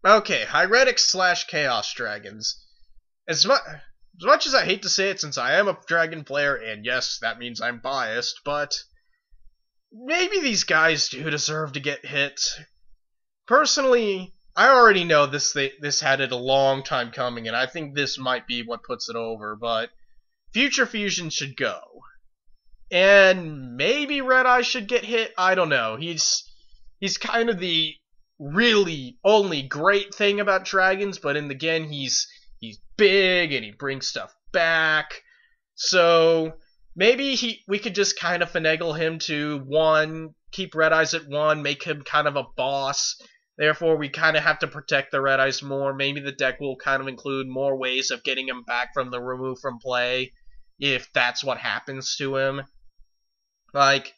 Okay, Hyretics slash Chaos Dragons. As much as I hate to say it, since I am a dragon player, and yes, that means I'm biased, but maybe these guys do deserve to get hit. Personally, I already know this had it a long time coming, and I think this might be what puts it over, but Future Fusion should go. And maybe Red Eye should get hit, I don't know. He's kind of the really only great thing about dragons, but again, he's big and he brings stuff back. So maybe we could just kind of finagle him to 1, keep Red Eyes at 1, make him kind of a boss. Therefore, we kind of have to protect the Red Eyes more. Maybe the deck will kind of include more ways of getting him back from the remove from play, if that's what happens to him. Like,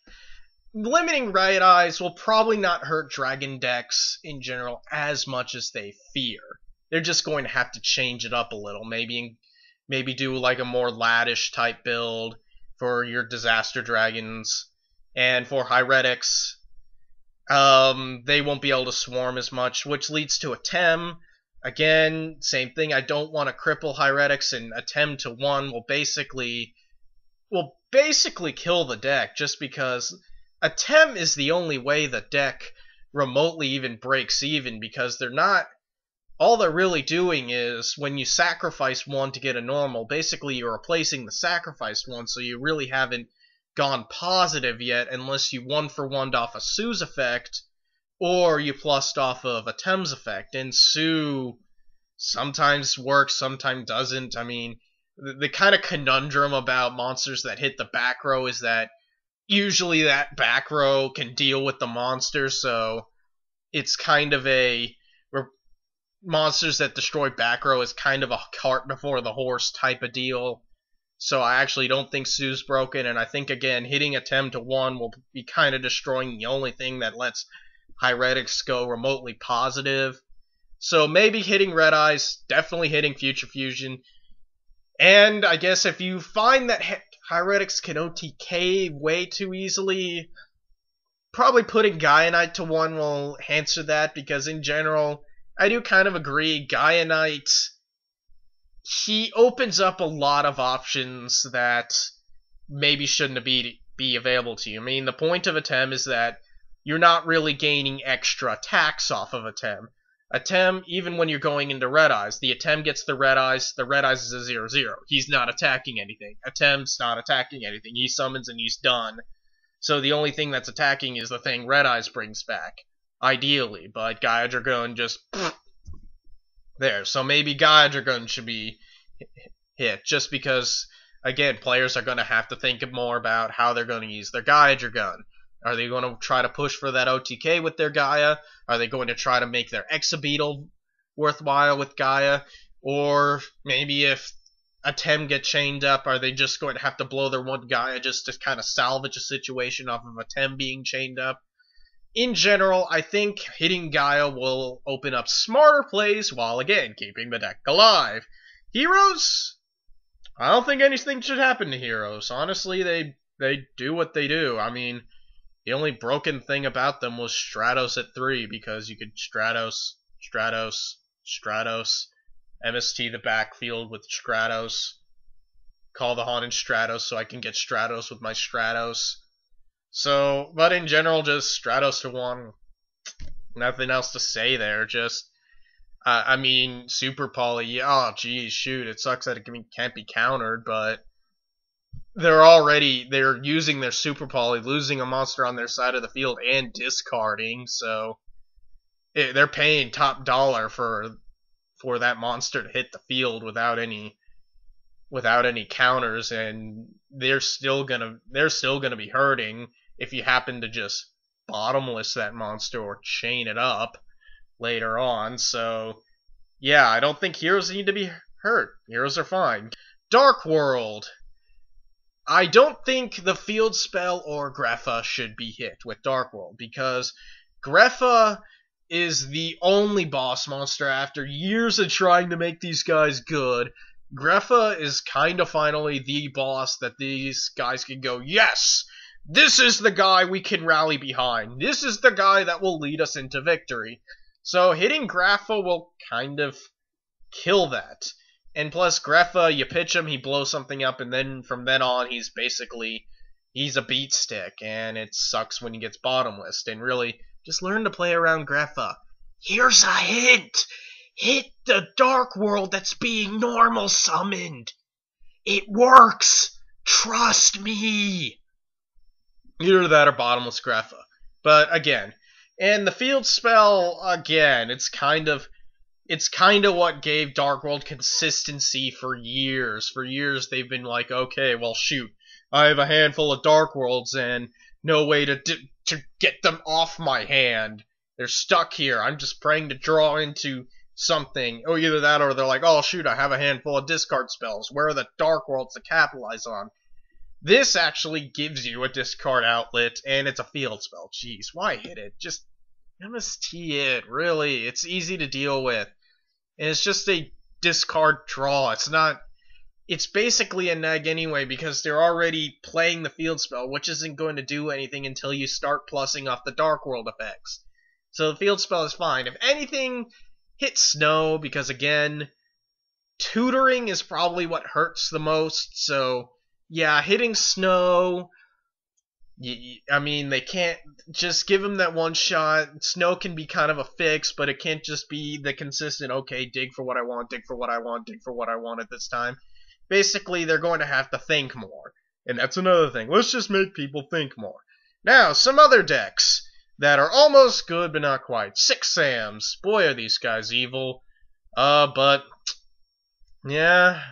limiting Red Eyes will probably not hurt dragon decks in general as much as they fear. They're just going to have to change it up a little. Maybe do like a more laddish type build for your disaster dragons. And for Hyretics, they won't be able to swarm as much, which leads to a Tem. Again, same thing. I don't want to cripple Hyretics, and a Tem to 1 will basically kill the deck, just because a Tem is the only way the deck remotely even breaks even, because all they're really doing is, when you sacrifice 1 to get a normal, basically you're replacing the sacrificed 1, so you really haven't gone positive yet, unless you 1-for-1'd off a Sue's effect, or you plussed off of a Tem's effect. And Sue sometimes works, sometimes doesn't. I mean, the kind of conundrum about monsters that hit the back row is that usually that back row can deal with the monster, so it's kind of monsters that destroy back row is kind of a cart before the horse type of deal. So I actually don't think Sue's broken, and I think, again, hitting a Tem to 1 will be kind of destroying the only thing that lets Hyretics go remotely positive. So maybe hitting Red Eyes, definitely hitting Future Fusion. And I guess if you find that Hyretics can OTK way too easily, probably putting Gaia Knight to 1 will answer that, because in general, I do kind of agree, Gaia Knight, he opens up a lot of options that maybe shouldn't be available to you. I mean, the point of a Tem is that you're not really gaining extra attacks off of a Tem. A Tem, even when you're going into Red Eyes, the Tem gets the Red Eyes is a 0/0. He's not attacking anything. A Tem's not attacking anything. He summons and he's done. So the only thing that's attacking is the thing Red Eyes brings back, ideally, but Gaia Dragon just there. So maybe Gaia Dragon should be hit, just because, again, players are going to have to think more about how they're going to use their Gaia Dragon. Are they going to try to push for that OTK with their Gaia? Are they going to try to make their Exabeetle worthwhile with Gaia? Or maybe if a Tem get chained up, are they just going to have to blow their 1 Gaia just to kind of salvage a situation off of a Tem being chained up? In general, I think hitting Gaia will open up smarter plays while, again, keeping the deck alive. Heroes? I don't think anything should happen to Heroes. Honestly, they do what they do. I mean, the only broken thing about them was Stratos at 3, because you could Stratos, MST the backfield with Stratos, call the Haunted Stratos so I can get Stratos with my Stratos. So, but in general, just Stratos to 1. Nothing else to say there. Just, I mean, Super Poly, oh geez, shoot, it sucks that it can't be countered, but they're using their Super Poly, losing a monster on their side of the field and discarding, so they're paying top dollar for that monster to hit the field without any counters, and they're still gonna be hurting if you happen to just bottomless that monster or chain it up later on. So yeah, I don't think heroes need to be hurt. Heroes are fine. Dark World. I don't think the field spell or Grepha should be hit with Dark World, because Grepha is the only boss monster after years of trying to make these guys good. Grepha is kind of finally the boss that these guys can go, yes, this is the guy we can rally behind. This is the guy that will lead us into victory. So hitting Grapha will kind of kill that. And plus, Grapha, you pitch him, he blows something up, and then from then on, he's a beat stick, and it sucks when he gets bottomless. And really, just learn to play around Grapha. Here's a hint! Hit the Dark World that's being normal summoned! It works! Trust me! Either that or bottomless Grapha. But again, and the field spell, again, it's kind of what gave Dark World consistency for years. For years, they've been like, okay, well, shoot, I have a handful of Dark Worlds and no way to get them off my hand. They're stuck here. I'm just praying to draw into something. Oh, either that or they're like, oh, shoot, I have a handful of discard spells. Where are the Dark Worlds to capitalize on? This actually gives you a discard outlet, and it's a field spell. Jeez, why hit it? Just MST it, really. It's easy to deal with. And it's just a discard draw. It's basically a neg anyway, because they're already playing the field spell, which isn't going to do anything until you start plussing off the Dark World effects. So the field spell is fine. If anything, hit Snow, because again, tutoring is probably what hurts the most. So yeah, hitting Snow, I mean, they can't just give him that one shot. Snow can be kind of a fix, but it can't just be the consistent, okay, dig for what I want, dig for what I want, dig for what I want at this time. Basically, they're going to have to think more. And that's another thing. Let's just make people think more. Now, some other decks that are almost good, but not quite. 6 Sams. Boy, are these guys evil. But, yeah,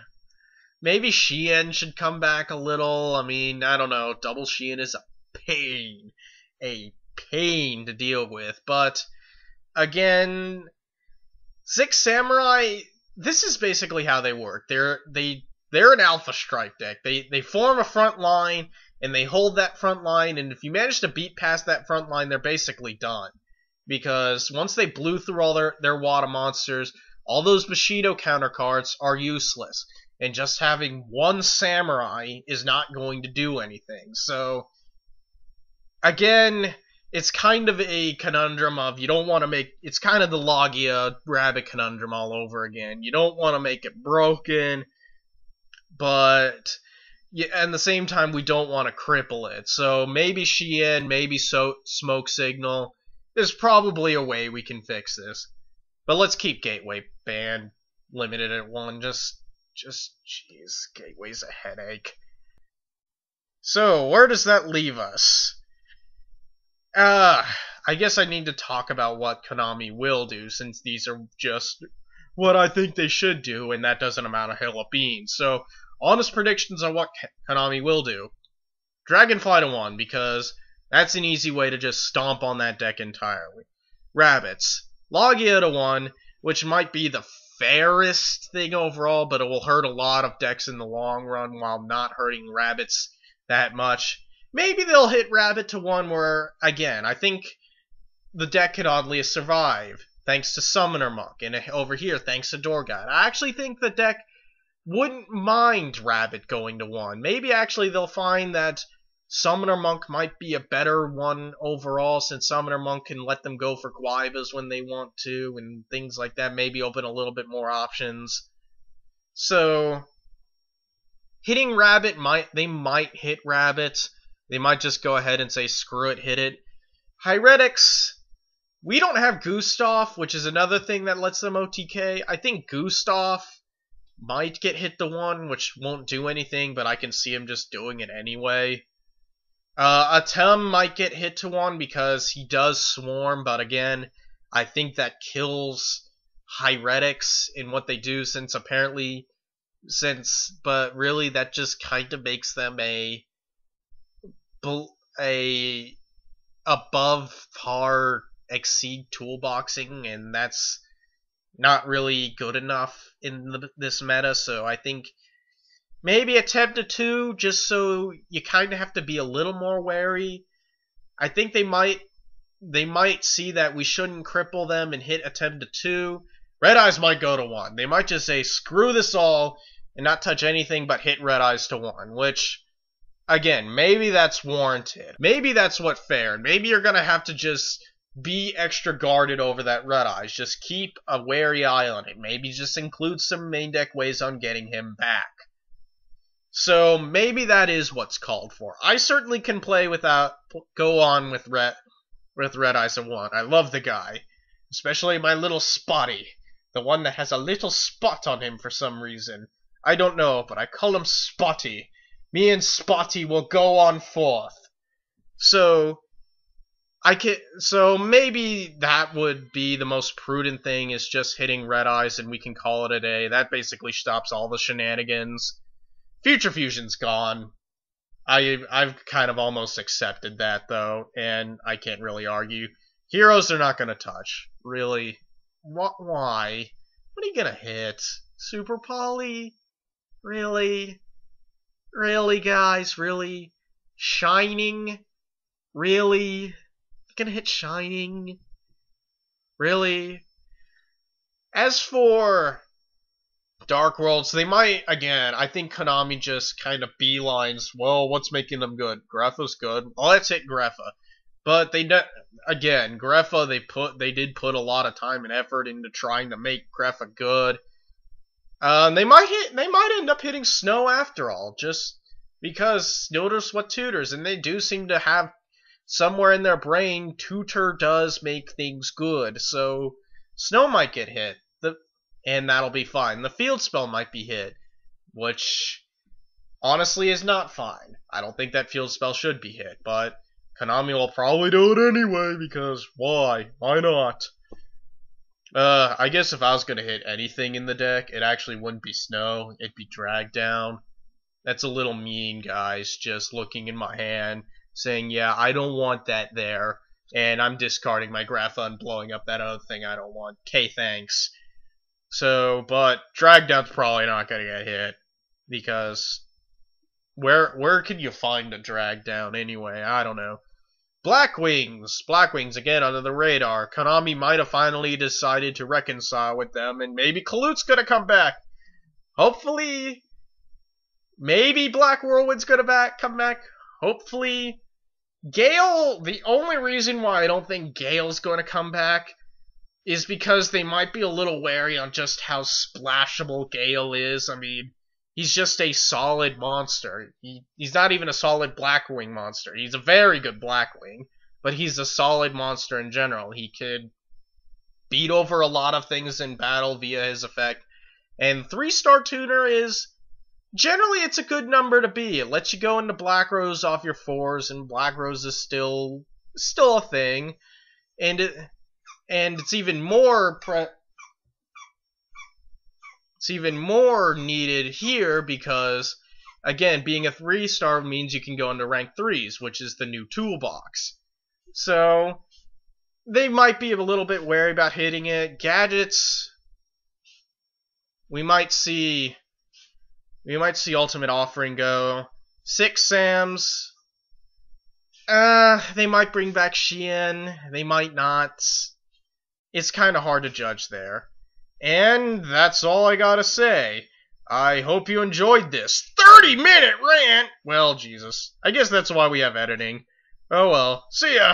maybe Shien should come back a little. I mean, I don't know. Double Shien is a pain to deal with. But again, 6 Samurai, this is basically how they work. They're an Alpha Strike deck. They form a front line and they hold that front line, and if you manage to beat past that front line, they're basically done. Because once they blew through all their Wada monsters, all those Bushido countercards are useless. And just having one Samurai is not going to do anything. So again, it's kind of a conundrum of you don't want to make... It's kind of the Logia Rabbit conundrum all over again. You don't want to make it broken, but at the same time, we don't want to cripple it. So maybe Shien, maybe Smoke Signal. There's probably a way we can fix this. But let's keep Gateway banned, limited at 1. Just, jeez, Gateway's a headache. So, where does that leave us? I guess I need to talk about what Konami will do, since these are just what I think they should do, and that doesn't amount a hill of beans. So, honest predictions on what Konami will do. Dragonfly to 1, because that's an easy way to just stomp on that deck entirely. Rabbits. Logia to 1, which might be the fairest thing overall, but it will hurt a lot of decks in the long run while not hurting Rabbits that much. Maybe they'll hit Rabbit to 1 where, again, I think the deck could oddly survive, thanks to Summoner Monk, and over here, thanks to Door Guide. I actually think the deck wouldn't mind Rabbit going to 1. Maybe actually they'll find that Summoner Monk might be a better one overall, since Summoner Monk can let them go for Guaivas when they want to, and things like that. Maybe open a little bit more options. So, hitting Rabbit, they might hit Rabbit. They might just go ahead and say, screw it, hit it. Hyretics, we don't have Gustav, which is another thing that lets them OTK. I think Gustav might get hit to 1, which won't do anything, but I can see him just doing it anyway. Atem might get hit to 1 because he does swarm, but again, I think that kills Hyretics in what they do, but really that just kind of makes them a above par Exceed toolboxing, and that's not really good enough in this meta, so I think maybe attempt a 2, just so you kind of have to be a little more wary. I think they might see that we shouldn't cripple them and hit attempt a 2. Red Eyes might go to 1. They might just say, screw this all, and not touch anything but hit Red Eyes to 1, which, again, maybe that's warranted. Maybe that's what's fair. Maybe you're going to have to just be extra guarded over that Red Eyes. Just keep a wary eye on it. Maybe just include some main deck ways on getting him back. So maybe that is what's called for. I certainly can play without go on with Red Eyes and 1. I love the guy, especially my little Spotty, the one that has a little spot on him for some reason. I don't know, but I call him Spotty. Me and Spotty will go on forth. So maybe that would be the most prudent thing, is just hitting Red Eyes and we can call it a day. That basically stops all the shenanigans. Future Fusion's gone. I've kind of almost accepted that, though, and I can't really argue. Heroes they're not going to touch. Really? Why? What are you going to hit? Super Poly? Really? Really, guys? Really? Shining? Really? Gonna hit Shining? Really? As for Dark Worlds, they might, again, I think Konami just kind of beelines, well, what's making them good? Grepha's good. Well, let's hit Grepha. But again, Grepha, they did put a lot of time and effort into trying to make Grepha good. They might end up hitting Snow after all, just because tutors what tutors, and they do seem to have somewhere in their brain, tutor does make things good, so Snow might get hit, and that'll be fine. The field spell might be hit, which honestly is not fine. I don't think that field spell should be hit, but Konami will probably do it anyway, because why? Why not? I guess if I was going to hit anything in the deck, it actually wouldn't be Snow, it'd be Drag Down. That's a little mean, guys, just looking in my hand, saying, yeah, I don't want that there, and I'm discarding my Grepha and blowing up that other thing I don't want. Okay, thanks. So, but Drag Down's probably not going to get hit, because where could you find a Drag Down anyway? I don't know. Blackwings, again, under the radar. Konami might have finally decided to reconcile with them, and maybe Kalut's going to come back. Hopefully, maybe Black Whirlwind's going to come back. Hopefully, Gale, the only reason why I don't think Gale's going to come back is because they might be a little wary on just how splashable Gale is. I mean, he's just a solid monster. He's not even a solid Blackwing monster. He's a very good Blackwing, but he's a solid monster in general. He could beat over a lot of things in battle via his effect. And 3-star tuner is, generally it's a good number to be. It lets you go into Black Rose off your 4s, and Black Rose is still a thing. And it's even more needed here because, again, being a 3-star means you can go into rank 3s, which is the new toolbox. So they might be a little bit wary about hitting it. Gadgets, we might see Ultimate Offering go. 6 Sams, they might bring back Xian, they might not. It's kind of hard to judge there. And that's all I gotta say. I hope you enjoyed this 30-minute rant! Well, Jesus. I guess that's why we have editing. Oh well. See ya!